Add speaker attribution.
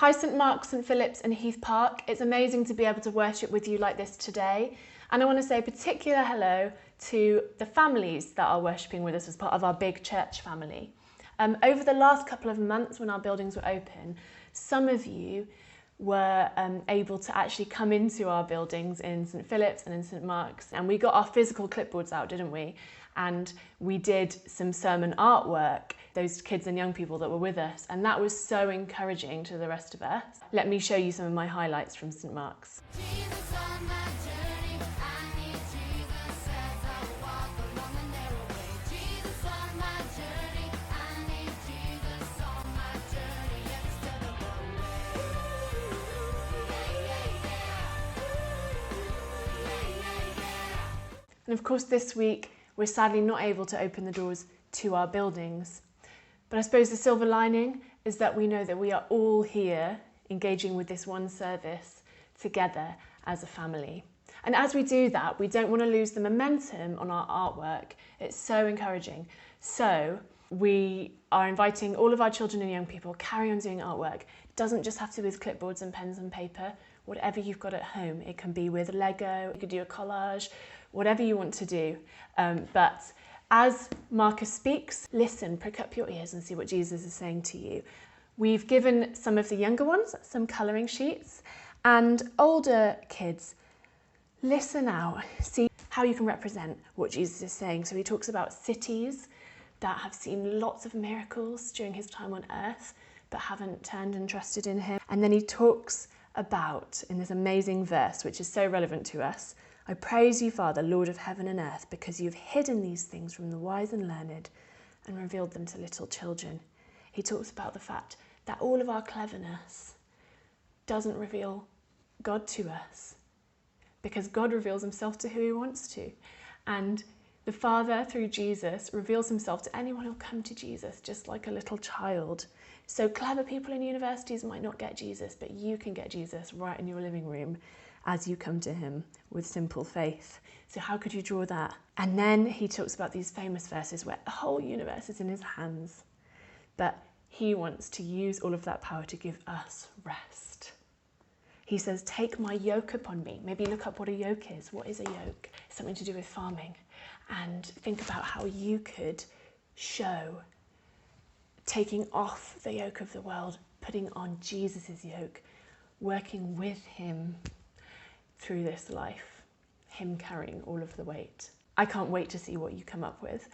Speaker 1: Hi St Mark, St Philip's and Heath Park. It's amazing to be able to worship with you like this today. And I want to say a particular hello to the families that are worshipping with us as part of our big church family. Over the last couple of months when our buildings were open, some of you were able to actually come into our buildings in St Philip's and in St Mark's, and we got our physical clipboards out, didn't we? And we did some sermon artwork, those kids and young people that were with us, and that was so encouraging to the rest of us. Let me show you some of my highlights from St Mark's. And of course this week we're sadly not able to open the doors to our buildings. But I suppose the silver lining is that we know that we are all here engaging with this one service together as a family. And as we do that, we don't want to lose the momentum on our artwork. It's so encouraging. So we are inviting all of our children and young people, carry on doing artwork. It doesn't just have to be with clipboards and pens and paper. Whatever you've got at home, it can be with Lego, you could do a collage, whatever you want to do. But as Marcus speaks, listen, prick up your ears and see what Jesus is saying to you. We've given some of the younger ones some colouring sheets, and older kids, listen out, see how you can represent what Jesus is saying. So he talks about cities that have seen lots of miracles during his time on earth, but haven't turned and trusted in him. And then he talks about, in this amazing verse, which is so relevant to us, I praise you, Father, Lord of heaven and earth, because you've hidden these things from the wise and learned and revealed them to little children. He talks about the fact that all of our cleverness doesn't reveal God to us, because God reveals himself to who he wants to. And the Father, through Jesus, reveals himself to anyone who'll come to Jesus, just like a little child. So clever people in universities might not get Jesus, but you can get Jesus right in your living room as you come to him with simple faith. So how could you draw that? And then he talks about these famous verses where the whole universe is in his hands, but he wants to use all of that power to give us rest. He says, take my yoke upon me. Maybe look up what a yoke is. What is a yoke? It's something to do with farming. And think about how you could show taking off the yoke of the world, putting on Jesus's yoke, working with him through this life, him carrying all of the weight. I can't wait to see what you come up with.